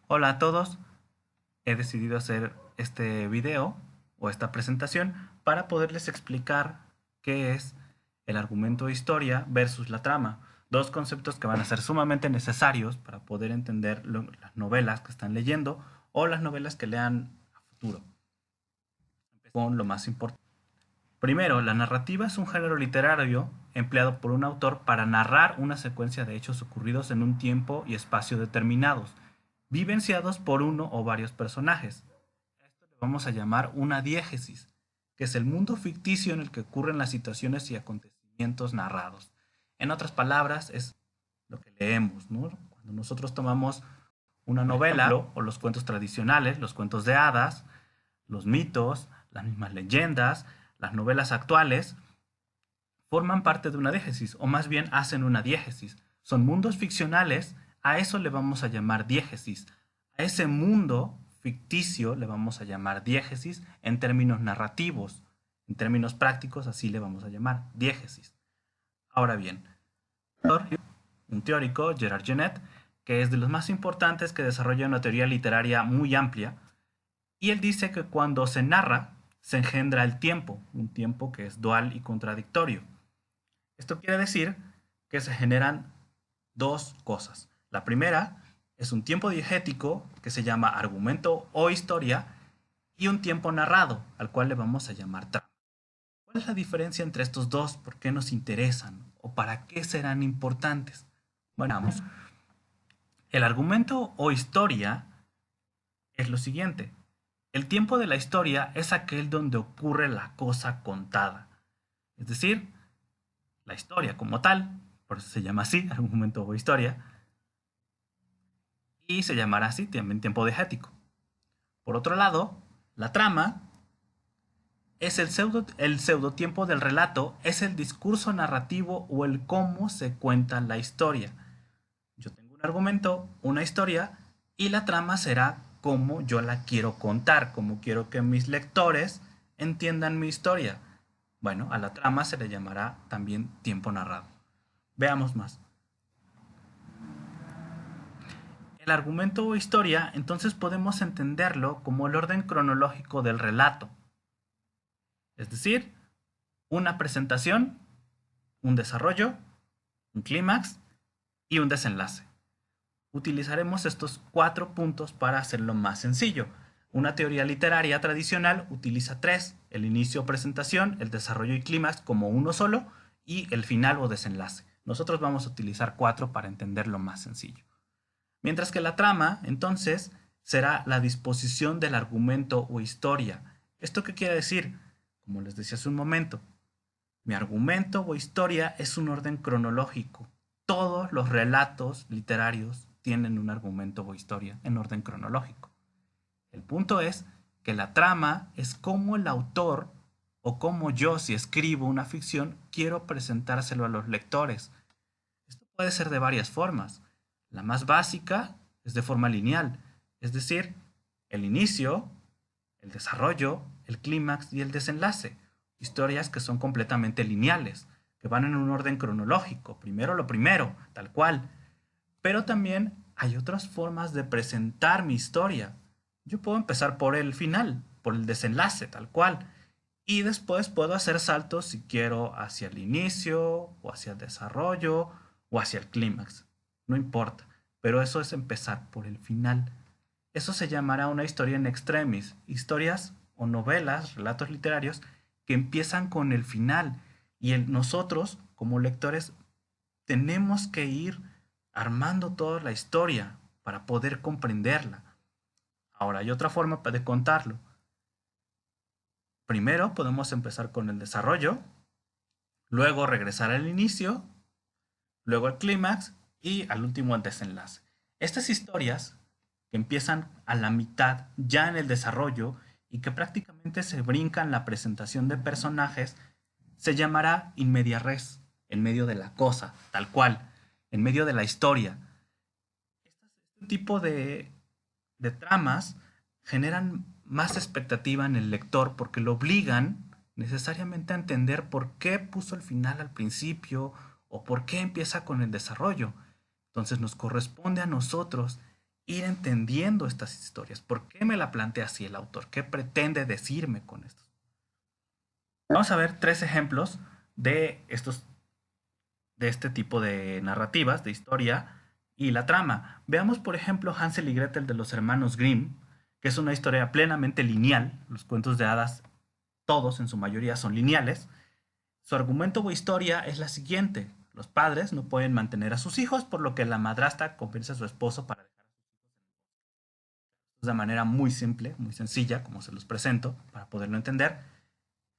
Hola a todos, he decidido hacer este video o esta presentación para poderles explicar qué es el argumento de historia versus la trama. Dos conceptos que van a ser sumamente necesarios para poder entender las novelas que están leyendo o las novelas que lean a futuro. Con lo más importante. Primero, la narrativa es un género literario empleado por un autor para narrar una secuencia de hechos ocurridos en un tiempo y espacio determinados, vivenciados por uno o varios personajes. Esto le vamos a llamar una diégesis, que es el mundo ficticio en el que ocurren las situaciones y acontecimientos narrados. En otras palabras, es lo que leemos, ¿no? Cuando nosotros tomamos una novela o los cuentos tradicionales, los cuentos de hadas, los mitos, las mismas leyendas, las novelas actuales, forman parte de una diégesis, o más bien hacen una diégesis. Son mundos ficcionales, a eso le vamos a llamar diégesis. A ese mundo ficticio le vamos a llamar diégesis en términos narrativos. En términos prácticos, así le vamos a llamar diégesis. Ahora bien, un teórico, Gerard Genet, que es de los más importantes que desarrolla una teoría literaria muy amplia, y él dice que cuando se narra, se engendra el tiempo, un tiempo que es dual y contradictorio. Esto quiere decir que se generan dos cosas. La primera es un tiempo diegético que se llama argumento o historia y un tiempo narrado, al cual le vamos a llamar trama. ¿Cuál es la diferencia entre estos dos? ¿Por qué nos interesan? ¿O para qué serán importantes? Bueno, vamos. El argumento o historia es lo siguiente. El tiempo de la historia es aquel donde ocurre la cosa contada. Es decir, la historia como tal, por eso se llama así, argumento o historia, y se llamará así también tiempo diegético. Por otro lado, la trama es el pseudotiempo del relato, es el discurso narrativo o el cómo se cuenta la historia. Yo tengo un argumento, una historia, y la trama será cómo yo la quiero contar, cómo quiero que mis lectores entiendan mi historia. Bueno, a la trama se le llamará también tiempo narrado. Veamos más. El argumento o historia entonces podemos entenderlo como el orden cronológico del relato. Es decir, una presentación, un desarrollo, un clímax y un desenlace. Utilizaremos estos cuatro puntos para hacerlo más sencillo. Una teoría literaria tradicional utiliza tres: el inicio, presentación, el desarrollo y clímax como uno solo y el final o desenlace. Nosotros vamos a utilizar cuatro para entenderlo más sencillo. Mientras que la trama, entonces, será la disposición del argumento o historia. ¿Esto qué quiere decir? Como les decía hace un momento, mi argumento o historia es un orden cronológico. Todos los relatos literarios tienen un argumento o historia en orden cronológico. El punto es que la trama es cómo el autor o cómo yo, si escribo una ficción, quiero presentárselo a los lectores. Esto puede ser de varias formas. La más básica es de forma lineal, es decir, el inicio, el desarrollo, el clímax y el desenlace. Historias que son completamente lineales, que van en un orden cronológico, primero lo primero, tal cual. Pero también hay otras formas de presentar mi historia. Yo puedo empezar por el final, por el desenlace, tal cual. Y después puedo hacer saltos si quiero hacia el inicio, o hacia el desarrollo, o hacia el clímax. No importa. Pero eso es empezar por el final. Eso se llamará una historia en extremis. Historias o novelas, relatos literarios, que empiezan con el final. Y nosotros, como lectores, tenemos que ir armando toda la historia para poder comprenderla. Ahora, hay otra forma de contarlo. Primero podemos empezar con el desarrollo, luego regresar al inicio, luego al clímax y al último al desenlace. Estas historias que empiezan a la mitad, ya en el desarrollo, y que prácticamente se brincan la presentación de personajes, se llamará in media res, en medio de la cosa, tal cual, en medio de la historia. Este tipo de tramas generan más expectativa en el lector porque lo obligan necesariamente a entender por qué puso el final al principio o por qué empieza con el desarrollo. Entonces nos corresponde a nosotros ir entendiendo estas historias. ¿Por qué me la plantea así el autor? ¿Qué pretende decirme con esto? Vamos a ver 3 ejemplos de de este tipo de narrativas, de historia y la trama. Veamos, por ejemplo, Hansel y Gretel de los hermanos Grimm, que es una historia plenamente lineal. Los cuentos de hadas, todos en su mayoría son lineales. Su argumento o historia es la siguiente. Los padres no pueden mantener a sus hijos, por lo que la madrastra convence a su esposo para dejar de manera muy simple, muy sencilla, como se los presento, para poderlo entender.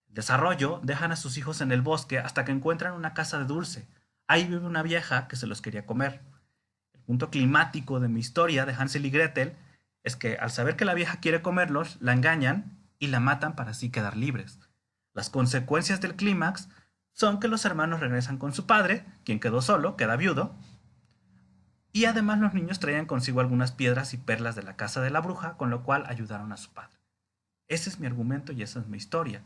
Desarrollo, dejan a sus hijos en el bosque hasta que encuentran una casa de dulce. Ahí vive una vieja que se los quería comer. El punto climático de mi historia de Hansel y Gretel es que al saber que la vieja quiere comerlos, la engañan y la matan para así quedar libres. Las consecuencias del clímax son que los hermanos regresan con su padre, quien quedó solo, queda viudo, y además los niños traían consigo algunas piedras y perlas de la casa de la bruja, con lo cual ayudaron a su padre. Ese es mi argumento y esa es mi historia.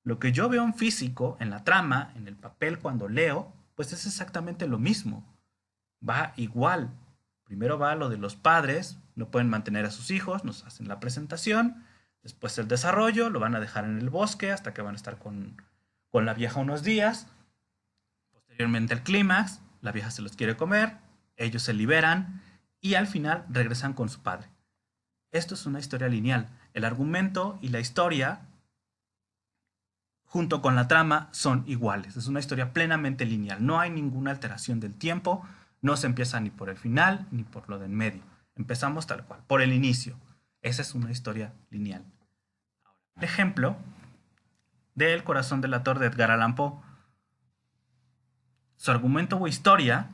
Lo que yo veo en físico, en la trama, en el papel cuando leo, pues es exactamente lo mismo. Va igual. Primero va lo de los padres, no pueden mantener a sus hijos, nos hacen la presentación, después el desarrollo, lo van a dejar en el bosque hasta que van a estar con la vieja unos días, posteriormente el clímax, la vieja se los quiere comer, ellos se liberan y al final regresan con su padre. Esto es una historia lineal. El argumento y la historia junto con la trama son iguales. Es una historia plenamente lineal. No hay ninguna alteración del tiempo. No se empieza ni por el final ni por lo del medio. Empezamos tal cual, por el inicio. Esa es una historia lineal. Ejemplo de El corazón del ator de Edgar Allan Poe. Su argumento o historia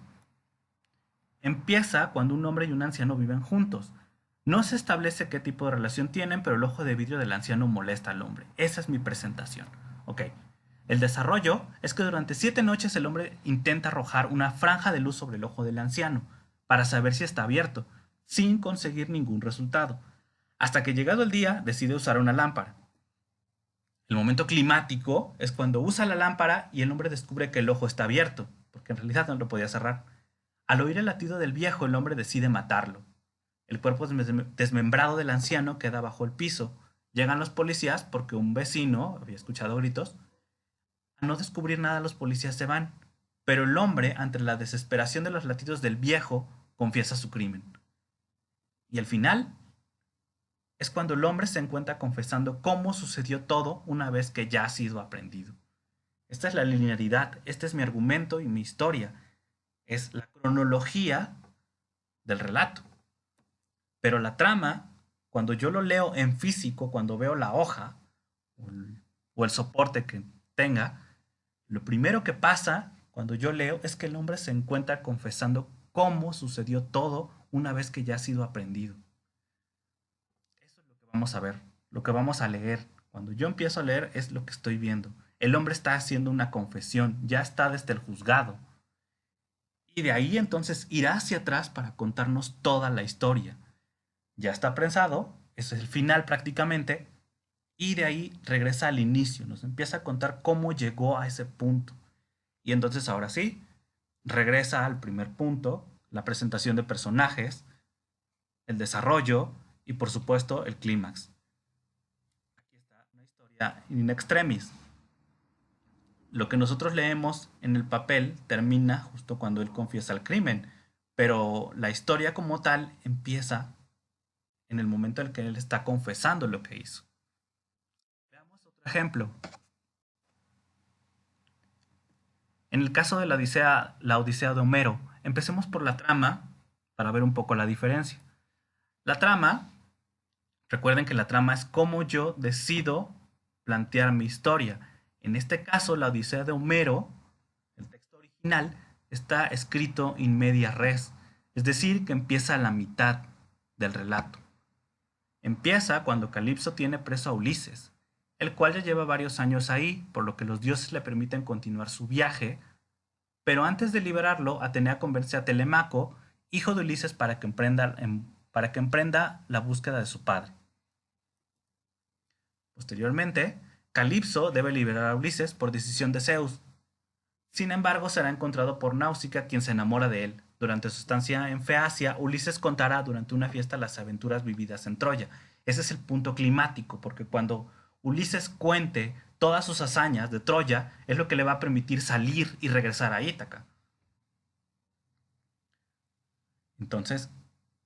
empieza cuando un hombre y un anciano viven juntos. No se establece qué tipo de relación tienen, pero el ojo de vidrio del anciano molesta al hombre. Esa es mi presentación. Ok. El desarrollo es que durante 7 noches el hombre intenta arrojar una franja de luz sobre el ojo del anciano para saber si está abierto, sin conseguir ningún resultado. Hasta que llegado el día decide usar una lámpara. El momento climático es cuando usa la lámpara y el hombre descubre que el ojo está abierto, porque en realidad no lo podía cerrar. Al oír el latido del viejo, el hombre decide matarlo. El cuerpo desmembrado del anciano queda bajo el piso. Llegan los policías porque un vecino había escuchado gritos. Al no descubrir nada, los policías se van. Pero el hombre, ante la desesperación de los latidos del viejo, confiesa su crimen. Y al final es cuando el hombre se encuentra confesando cómo sucedió todo una vez que ya ha sido aprendido. Esta es la linealidad, este es mi argumento y mi historia. Es la cronología del relato. Pero la trama, cuando yo lo leo en físico, cuando veo la hoja o el soporte que tenga, lo primero que pasa cuando yo leo es que el hombre se encuentra confesando cómo sucedió todo una vez que ya ha sido aprendido. Eso es lo que vamos a ver, lo que vamos a leer. Cuando yo empiezo a leer es lo que estoy viendo. El hombre está haciendo una confesión, ya está desde el juzgado. Y de ahí entonces irá hacia atrás para contarnos toda la historia. Ya está prensado, ese es el final prácticamente, y de ahí regresa al inicio, nos empieza a contar cómo llegó a ese punto. Y entonces ahora sí, regresa al primer punto, la presentación de personajes, el desarrollo y por supuesto el clímax. Aquí está una historia in extremis. Lo que nosotros leemos en el papel termina justo cuando él confiesa el crimen, pero la historia como tal empieza en el momento en el que él está confesando lo que hizo. Veamos otro ejemplo. En el caso de la Odisea de Homero, empecemos por la trama para ver un poco la diferencia. La trama, recuerden que la trama es cómo yo decido plantear mi historia. En este caso, la Odisea de Homero, el texto original, está escrito in media res, es decir, que empieza a la mitad del relato. Empieza cuando Calipso tiene preso a Ulises, el cual ya lleva varios años ahí, por lo que los dioses le permiten continuar su viaje, pero antes de liberarlo, Atenea convence a Telemaco, hijo de Ulises, para que emprenda la búsqueda de su padre. Posteriormente, Calipso debe liberar a Ulises por decisión de Zeus. Sin embargo, será encontrado por Náusica, quien se enamora de él. durante su estancia en Feacia, Ulises contará durante una fiesta las aventuras vividas en Troya. Ese es el punto climático, porque cuando Ulises cuente todas sus hazañas de Troya, es lo que le va a permitir salir y regresar a Ítaca. Entonces,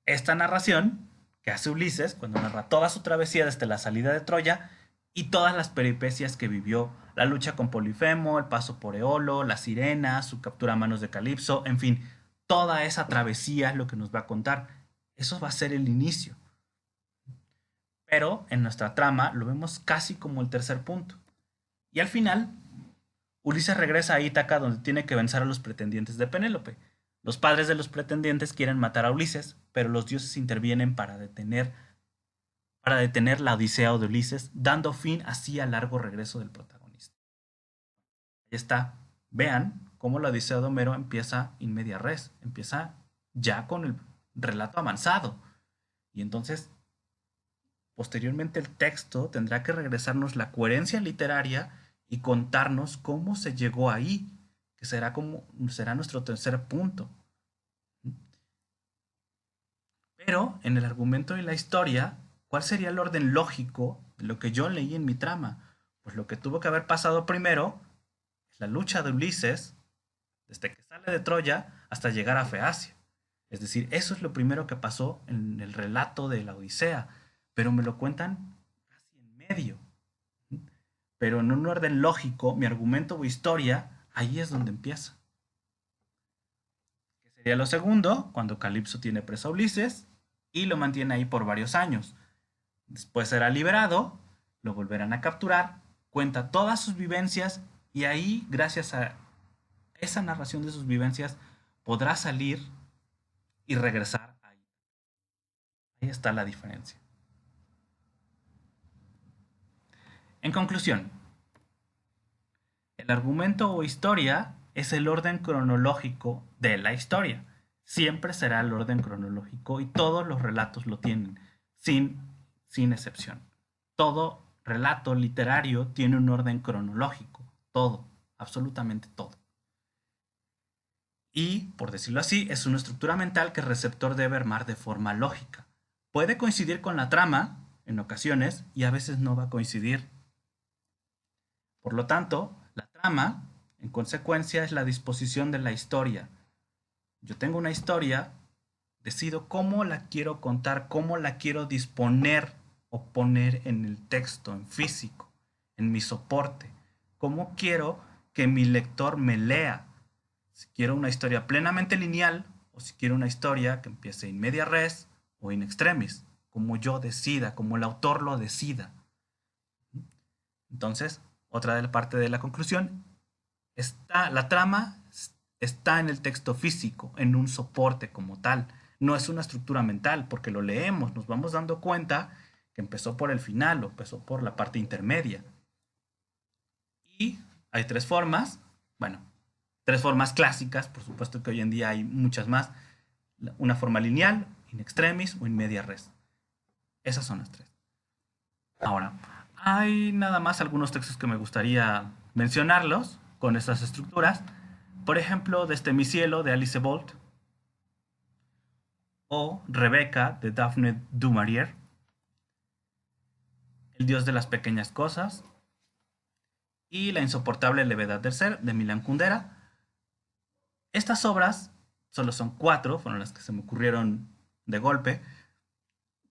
esta narración que hace Ulises, cuando narra toda su travesía desde la salida de Troya y todas las peripecias que vivió, la lucha con Polifemo, el paso por Eolo, la sirena, su captura a manos de Calipso, en fin, toda esa travesía es lo que nos va a contar. Eso va a ser el inicio. Pero en nuestra trama lo vemos casi como el tercer punto. Y al final, Ulises regresa a Ítaca donde tiene que vencer a los pretendientes de Penélope. Los padres de los pretendientes quieren matar a Ulises, pero los dioses intervienen para detener la odisea de Ulises, dando fin así al largo regreso del protagonista. Ahí está. Vean cómo la odisea de Homero empieza in media res, empieza ya con el relato avanzado. Y entonces, posteriormente el texto tendrá que regresarnos la coherencia literaria y contarnos cómo se llegó ahí, que será nuestro tercer punto. Pero en el argumento y la historia, ¿cuál sería el orden lógico de lo que yo leí en mi trama? Pues lo que tuvo que haber pasado primero es la lucha de Ulises, desde que sale de Troya hasta llegar a Feacia. Es decir, eso es lo primero que pasó en el relato de la Odisea, pero me lo cuentan casi en medio. Pero en un orden lógico, mi argumento o historia, ahí es donde empieza. Que sería lo segundo, cuando Calipso tiene preso a Ulises y lo mantiene ahí por varios años. Después será liberado, lo volverán a capturar, cuenta todas sus vivencias y ahí, gracias a esa narración de sus vivencias, podrá salir y regresar ahí. Ahí está la diferencia. En conclusión, el argumento o historia es el orden cronológico de la historia. Siempre será el orden cronológico y todos los relatos lo tienen, sin excepción. Todo relato literario tiene un orden cronológico. Todo, absolutamente todo. Y, por decirlo así, es una estructura mental que el receptor debe armar de forma lógica. Puede coincidir con la trama en ocasiones y a veces no va a coincidir. Por lo tanto, la trama, en consecuencia, es la disposición de la historia. Yo tengo una historia, decido cómo la quiero contar, cómo la quiero disponer o poner en el texto, en físico, en mi soporte. Cómo quiero que mi lector me lea. Si quiero una historia plenamente lineal o si quiero una historia que empiece in media res o in extremis, como yo decida, como el autor lo decida. Entonces, otra de la parte de la conclusión, la trama está en el texto físico, en un soporte como tal. No es una estructura mental, porque lo leemos, nos vamos dando cuenta que empezó por el final o empezó por la parte intermedia. Y hay tres formas, bueno, tres formas clásicas, por supuesto que hoy en día hay muchas más. Una forma lineal, in extremis o in media res. Esas son las tres. Ahora, hay nada más algunos textos que me gustaría mencionarlos con estas estructuras. Por ejemplo, Desde mi cielo de Alice Bolt o Rebeca de Daphne du Maurier, El dios de las pequeñas cosas y La insoportable levedad del ser de Milan Kundera. Estas obras, solo son 4, fueron las que se me ocurrieron de golpe,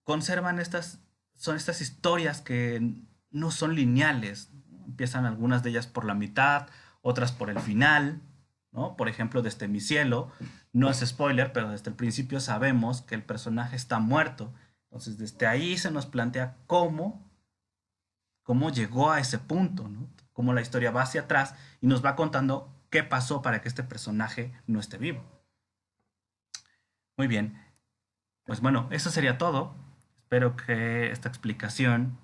son estas historias que no son lineales. Empiezan algunas de ellas por la mitad, otras por el final, ¿no? Por ejemplo, Desde mi cielo, no es spoiler, pero desde el principio sabemos que el personaje está muerto. Entonces, desde ahí se nos plantea cómo llegó a ese punto, ¿no? Cómo la historia va hacia atrás y nos va contando qué pasó para que este personaje no esté vivo. Muy bien, pues bueno, eso sería todo. Espero que esta explicación,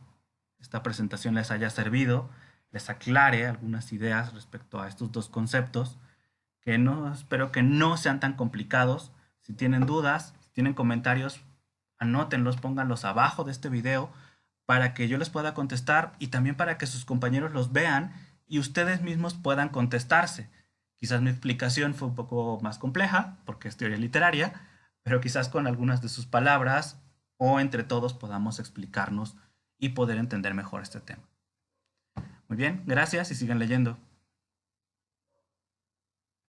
esta presentación les haya servido, les aclare algunas ideas respecto a estos dos conceptos, que espero que no sean tan complicados. Si tienen dudas, si tienen comentarios, anótenlos, pónganlos abajo de este video para que yo les pueda contestar y también para que sus compañeros los vean y ustedes mismos puedan contestarse. Quizás mi explicación fue un poco más compleja, porque es teoría literaria, pero quizás con algunas de sus palabras o entre todos podamos explicarnos y poder entender mejor este tema. Muy bien, gracias y sigan leyendo.